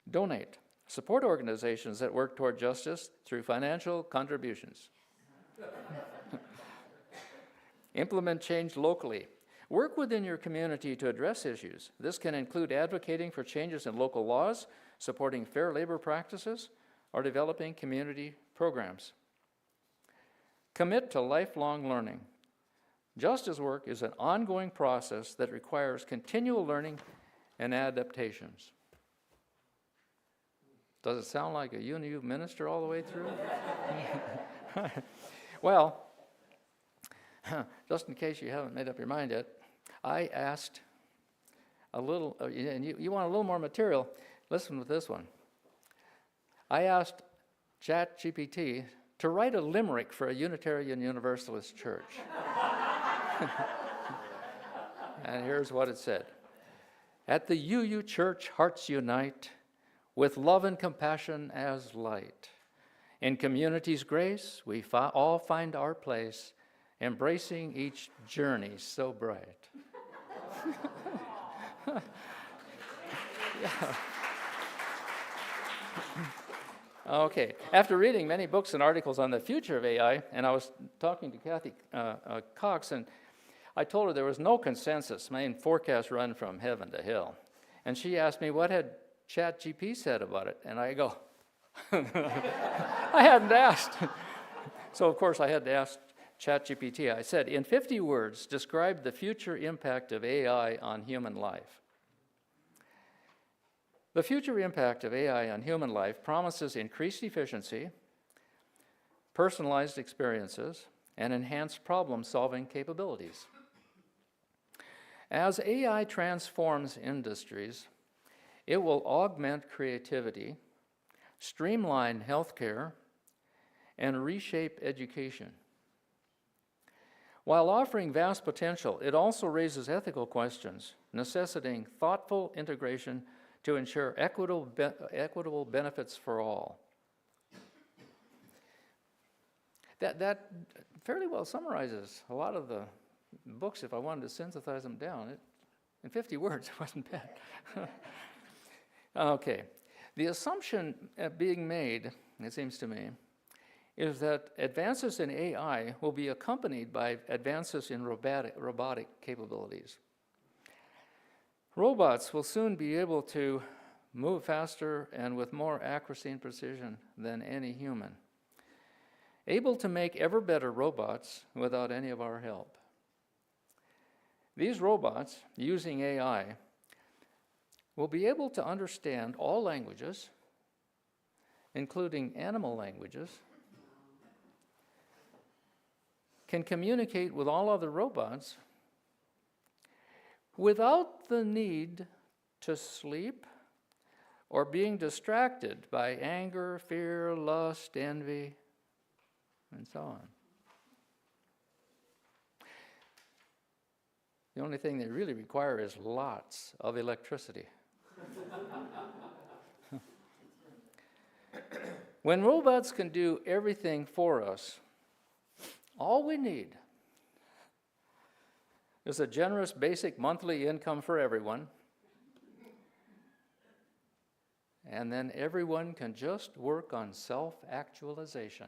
Donate. Support organizations that work toward justice through financial contributions. Implement change locally. Work within your community to address issues. This can include advocating for changes in local laws, supporting fair labor practices, or developing community programs. Commit to lifelong learning. Justice work is an ongoing process that requires continual learning and adaptations. Does it sound like a UNU minister all the way through? Well, just in case you haven't made up your mind yet, I asked a little, and you want a little more material, listen with this one. I asked ChatGPT to write a limerick for a Unitarian Universalist church. And here's what it said. At the UU Church, hearts unite with love and compassion as light. In community's grace, we all find our place, embracing each journey so bright. Yeah. Okay, after reading many books and articles on the future of AI, and I was talking to Kathy Cox, and I told her there was no consensus, main forecast run from heaven to hell. And she asked me, what had ChatGPT said about it? And I go, I hadn't asked. So, of course, I had to ask ChatGPT. I said, in 50 words, describe the future impact of AI on human life. The future impact of AI on human life promises increased efficiency, personalized experiences, and enhanced problem-solving capabilities. As AI transforms industries, it will augment creativity, streamline healthcare, and reshape education. While offering vast potential, it also raises ethical questions, necessitating thoughtful integration to ensure equitable benefits for all. That fairly well summarizes a lot of the books if I wanted to synthesize them down. In 50 words, it wasn't bad. Okay. The assumption being made, it seems to me, is that advances in AI will be accompanied by advances in robotic capabilities. Robots will soon be able to move faster and with more accuracy and precision than any human, able to make ever better robots without any of our help. These robots, using AI, will be able to understand all languages, including animal languages, can communicate with all other robots without the need to sleep or being distracted by anger, fear, lust, envy, and so on. The only thing they really require is lots of electricity. When robots can do everything for us, all we need is a generous basic monthly income for everyone, and then everyone can just work on self-actualization.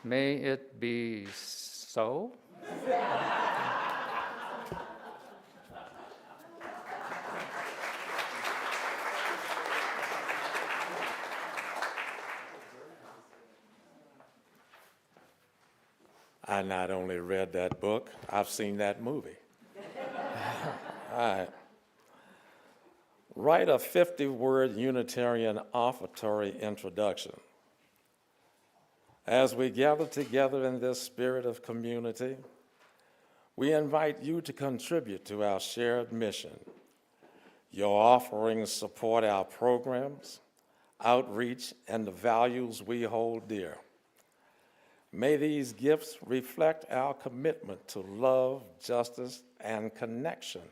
May it be so? I not only read that book, I've seen that movie. All right. Write a 50-word Unitarian offertory introduction. As we gather together in this spirit of community, we invite you to contribute to our shared mission. Your offerings support our programs, outreach, and the values we hold dear. May these gifts reflect our commitment to love, justice, and connection.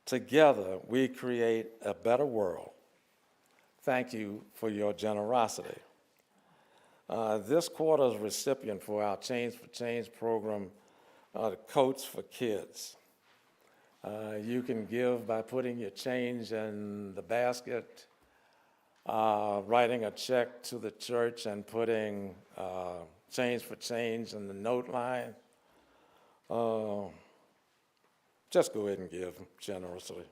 Together, we create a better world. Thank you for your generosity. This quarter's recipient for our Change for Change program, the Coats for Kids. You can give by putting your change in the basket, writing a check to the church and putting Change for Change in the note line. Just go ahead and give generously.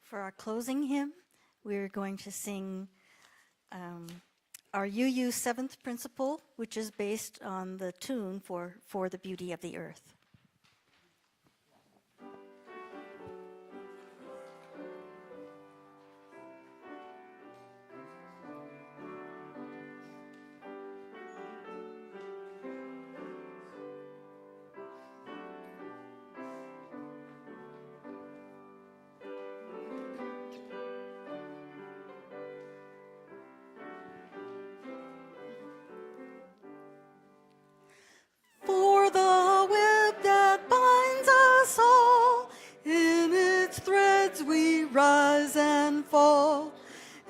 For our closing hymn, we're going to sing our UU 7th principle, which is based on the tune for the Beauty of the Earth. For the web that binds us all, in its threads we rise and fall.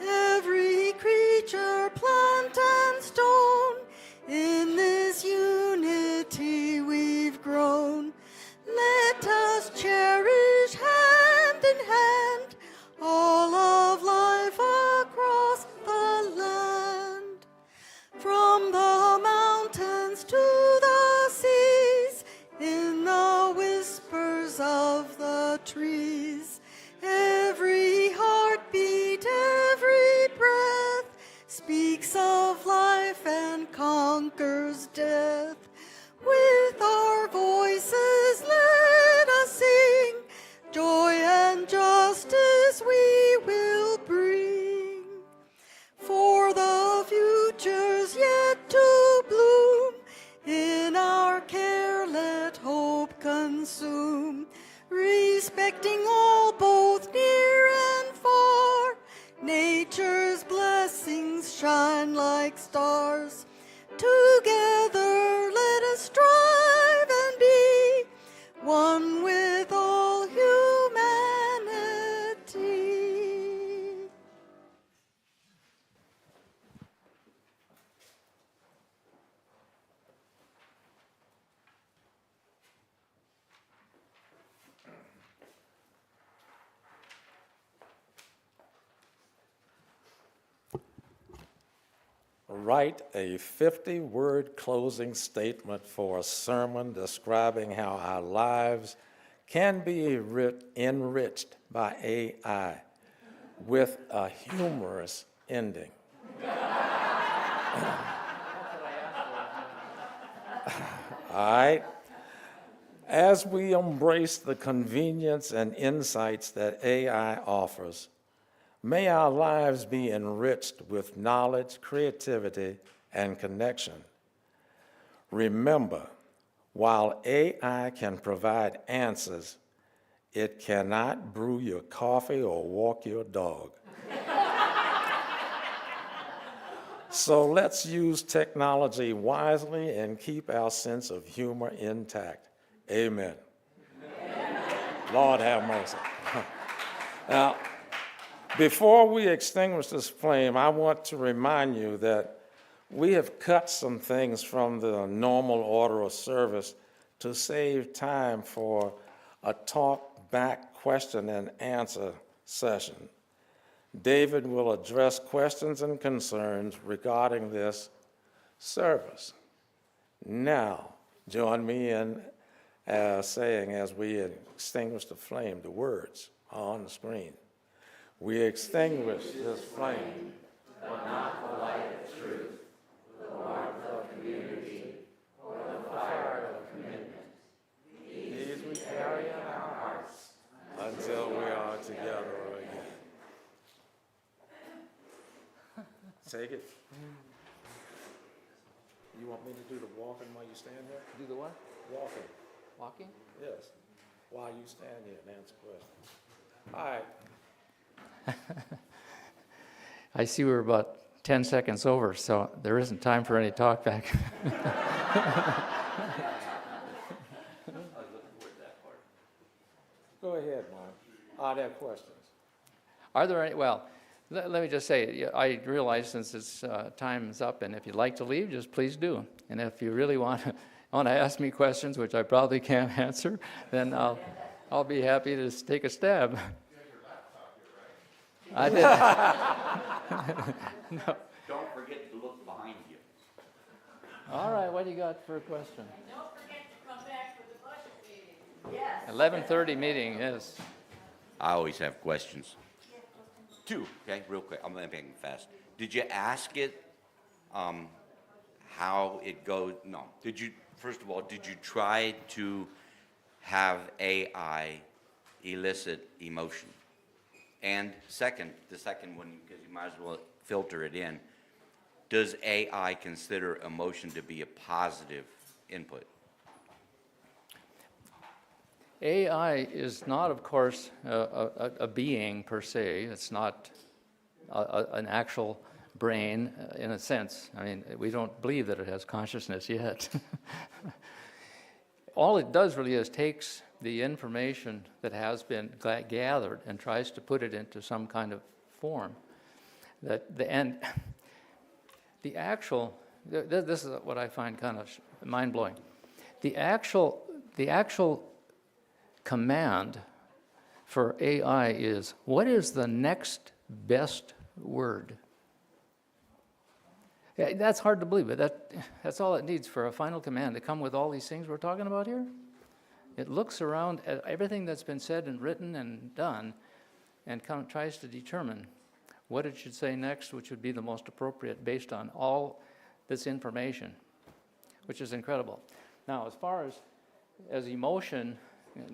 Every creature, plant and stone, in this unity we've grown. Let us cherish hand in hand all of life across the land. From the mountains to the seas, in the whispers of the trees, every heartbeat, every breath speaks of life and conquers death. With our voices let us sing, joy and justice we will bring. For the future's yet to bloom, in our care let hope consume. Respecting all both near and far, nature's blessings shine like stars. Together let us strive and be one with all humanity. write a 50-word closing statement for a sermon describing how our lives can be enriched by AI with a humorous ending. All right. As we embrace the convenience and insights that AI offers, may our lives be enriched with knowledge, creativity, and connection. Remember, while AI can provide answers, it cannot brew your coffee or walk your dog. So let's use technology wisely and keep our sense of humor intact. Amen. Lord have mercy. Now, before we extinguish this flame, I want to remind you that we have cut some things from the normal order of service to save time for a talk back question and answer session. David will address questions and concerns regarding this service. Now, join me in saying, as we extinguish the flame, the words are on the screen. We extinguish this flame, but not the light of truth, the warmth of community, or the fire of commitment. These we carry in our hearts until we are together again. Take it. You want me to do the walking while you stand here? Do the what? Walking. Walking? Yes, while you stand here and answer questions. All right. I see we're about 10 seconds over, so there isn't time for any talk back. Go ahead, Mark. Are there questions? Are there any, well, let me just say, I realize since it's time's up, and if you'd like to leave, just please do. And if you really want to ask me questions, which I probably can't answer, then I'll be happy to take a stab. I did. No. Don't forget to look behind you. All right, what do you got for a question? And don't forget to come back for the budget meeting. Yes. 11:30 meeting, yes. I always have questions. Two, okay, real quick. I'm making it fast. Did you ask it how it goes? No. Did you, first of all, did you try to have AI elicit emotion? And second, the second one, because you might as well filter it in, does AI consider emotion to be a positive input? AI is not, of course, a being per se. It's not an actual brain in a sense. I mean, we don't believe that it has consciousness yet. All it does really is takes the information that has been gathered and tries to put it into some kind of form. And the actual, this is what I find kind of mind-blowing. The actual command for AI is, what is the next best word? Yeah, that's hard to believe, but that's all it needs for a final command to come with all these things we're talking about here. It looks around at everything that's been said and written and done and tries to determine what it should say next, which would be the most appropriate based on all this information, which is incredible. Now, as far as emotion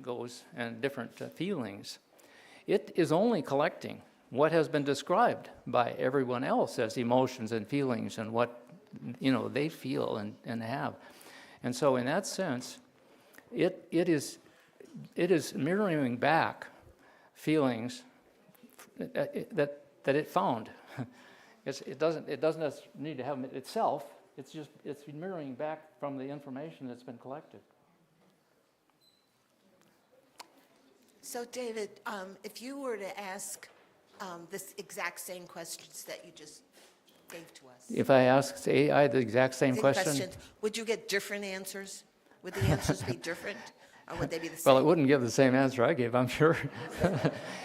goes and different feelings, it is only collecting what has been described by everyone else as emotions and feelings and what they feel and have. And so in that sense, it is mirroring back feelings that it found. It doesn't need to have them itself. It's mirroring back from the information that's been collected. So, David, if you were to ask this exact same questions that you just gave to us. If I asked AI the exact same question, would you get different answers? Would the answers be different, or would they be the same? well, it wouldn't give the same answer I gave, I'm sure.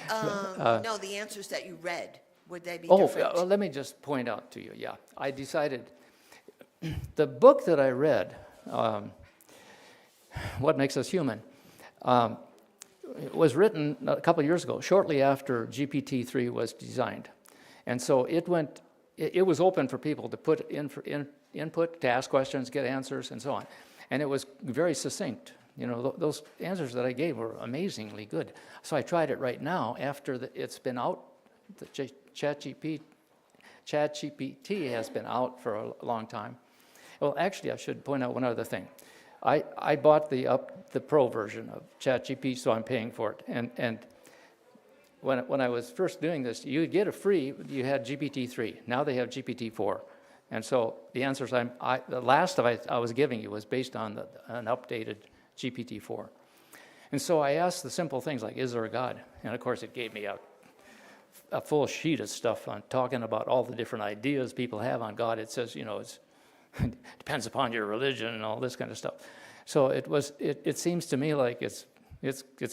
No, the answers that you read. Would they be Oh, different? well, let me just point out to you, yeah. I decided, the book that I read, What Makes Us Human, it was written a couple of years ago, shortly after GPT-3 was designed. And so it was open for people to put input, to ask questions, get answers, and so on. And it was very succinct. You know, those answers that I gave were amazingly good. So I tried it right now after it's been out. The ChatGPT has been out for a long time. Well, actually, I should point out one other thing. I bought the Pro version of ChatGPT, so I'm paying for it. And when I was first doing this, you would get a free. You had GPT-3. Now they have GPT-4, and so the answers the last I was giving you was based on an updated GPT-4. And so I asked the simple things like, "Is there a God?" And of course, it gave me a full sheet of stuff on talking about all the different ideas people have on God. It says, you know, it depends upon your religion and all this kind of stuff. So it seems to me like it's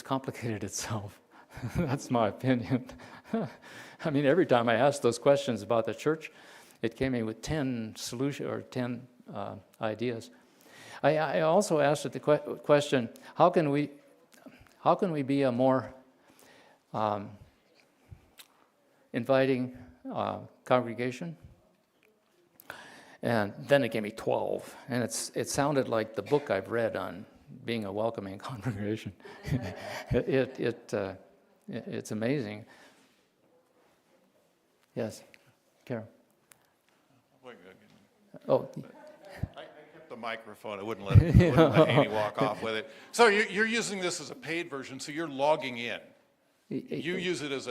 complicated itself. That's my opinion. I mean, every time I asked those questions about the church, it came in with 10 solutions or 10 ideas. I also asked it the question: how can we be a more inviting congregation? And then it gave me 12, and it sounded like the book I've read on being a welcoming congregation. It's amazing. Yes, Carol. Oh. I kept the microphone. I wouldn't let Amy walk off with it. So you're using this as a paid version, so you're logging in. You use it as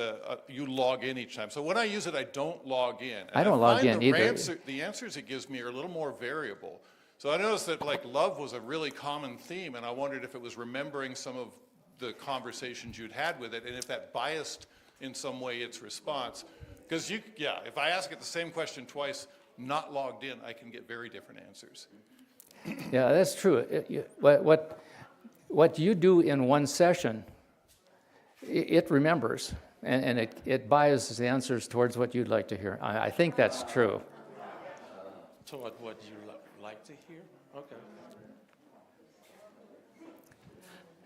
you log in each time. So when I use it, I don't log in. And I don't log in either. The answers it gives me are a little more variable. So I noticed that like love was a really common theme, and I wondered if it was remembering some of the conversations you'd had with it, and if that biased in some way its response. Because if I ask it the same question twice, not logged in, I can get very different answers. Yeah, that's true. What you do in one session, it remembers, and it biases the answers towards what you'd like to hear. I think that's true. Toward what you like to hear? Okay.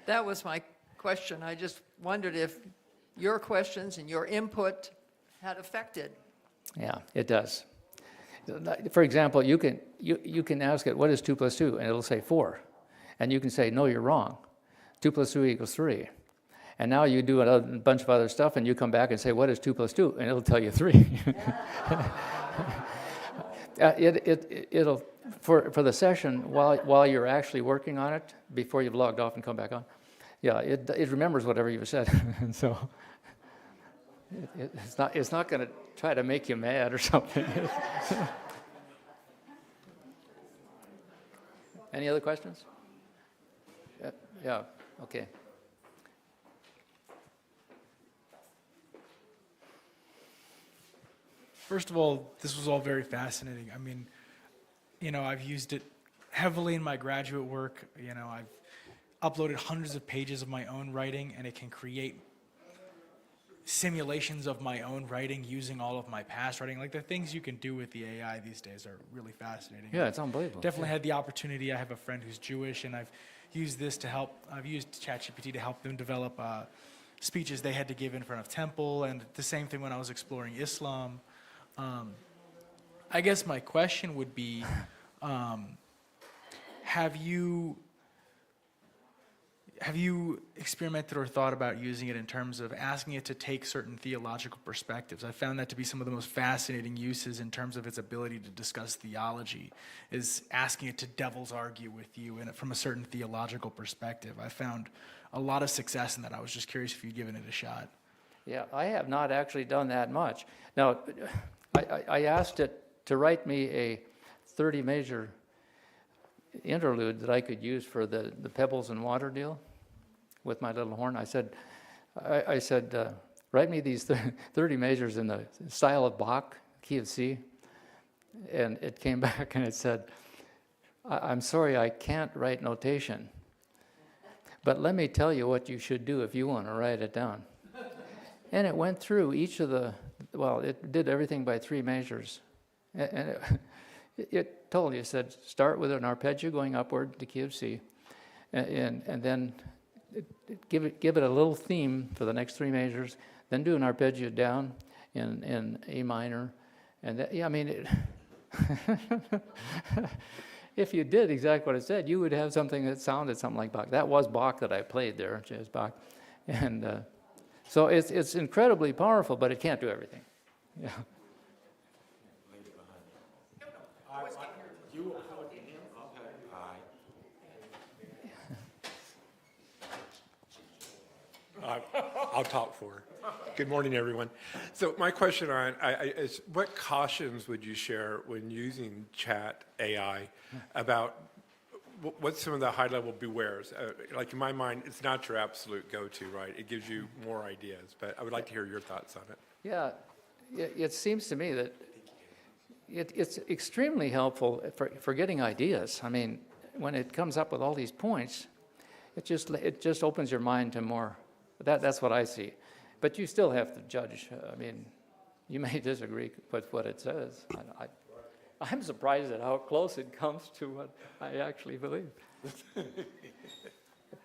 That was my question. I just wondered if your questions and your input had affected. Yeah, it does. For example, you can ask it, what is 2 + 2? And it'll say 4. And you can say, no, you're wrong. 2 + 2 = 3. And now you do a bunch of other stuff, and you come back and say, what is 2 + 2? And it'll tell you 3. It'll for the session while you're actually working on it before you've logged off and come back on. Yeah, it remembers whatever you've said, and so it's not going to try to make you mad or something. Any other questions? Yeah. Okay. First of all, this was all very fascinating. I mean, you know, I've used it heavily in my graduate work. You know, I've uploaded hundreds of pages of my own writing, and it can create simulations of my own writing using all of my past writing. Like, the things you can do with the AI these days are really fascinating. Yeah, it's unbelievable. Definitely had the opportunity. I have a friend who's Jewish, and I've used ChatGPT to help them develop speeches they had to give in front of temple, and the same thing when I was exploring Islam. I guess my question would be, have you experimented or thought about using it in terms of asking it to take certain theological perspectives? I found that to be some of the most fascinating uses in terms of its ability to discuss theology, is asking it to devil's argue with you from a certain theological perspective. I found a lot of success in that. I was just curious if you'd given it a shot. Yeah, I have not actually done that much. Now, I asked it to write me a 30-measure interlude that I could use for the pebbles and water deal with my little horn. I said, write me these 30 measures in the style of Bach, key of C. And it came back and it said, I'm sorry, I can't write notation. But let me tell you what you should do if you want to write it down. And it went through each of well, it did everything by three measures. And it told you, it said, start with an arpeggio going upward, the key of C, and then give it a little theme for the next three measures, then do an arpeggio down in A minor, and that, yeah, I mean, if you did exactly what it said, you would have something that sounded something like Bach. That was Bach that I played there, jazz Bach, and so it's incredibly powerful, but it can't do everything. Yeah. I'll talk for her. Good morning, everyone. So my question is, what cautions would you share when using chat AI about what's some of the high-level bewares? Like in my mind, it's not your absolute go-to, right? It gives you more ideas, but I would like to hear your thoughts on it. Yeah, it seems to me that it's extremely helpful for getting ideas. I mean, when it comes up with all these points, it just opens your mind to more. That's what I see. But you still have to judge. I mean, you may disagree with what it says. I'm surprised at how close it comes to what I actually believe.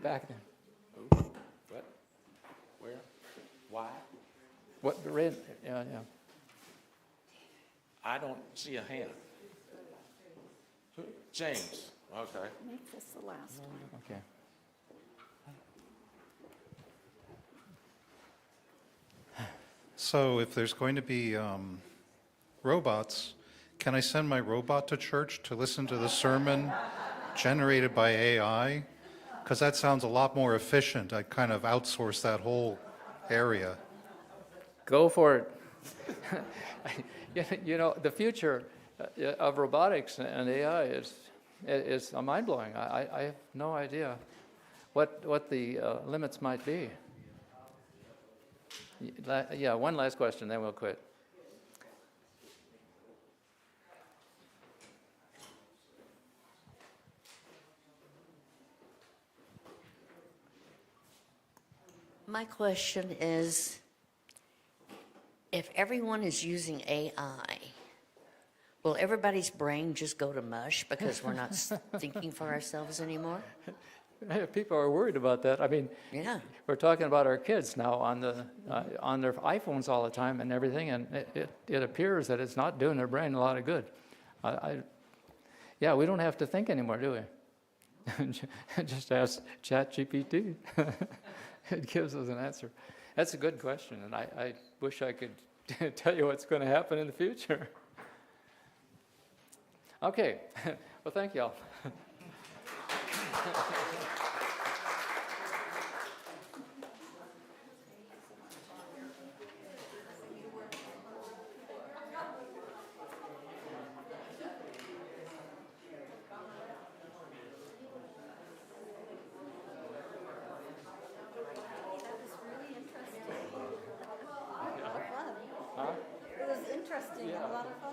Back then. What? Where? Why? What, red? Yeah. I don't see a hand. James, okay. Make this the last one. Okay. So if there's going to be robots, can I send my robot to church to listen to the sermon generated by AI? Because that sounds a lot more efficient. I kind of outsource that whole area. Go for it. You know, the future of robotics and AI is mind-blowing. I have no idea what the limits might be. Yeah, one last question, then we'll quit. My question is, if everyone is using AI, will everybody's brain just go to mush because we're not thinking for ourselves anymore? People are worried about that. I mean, yeah, we're talking about our kids now on their iPhones all the time and everything, and it appears that it's not doing their brain a lot of good. Yeah, we don't have to think anymore, do we? Just ask ChatGPT. It gives us an answer. That's a good question, and I wish I could tell you what's going to happen in the future. Okay, well, thank you all. It was interesting and a lot of fun.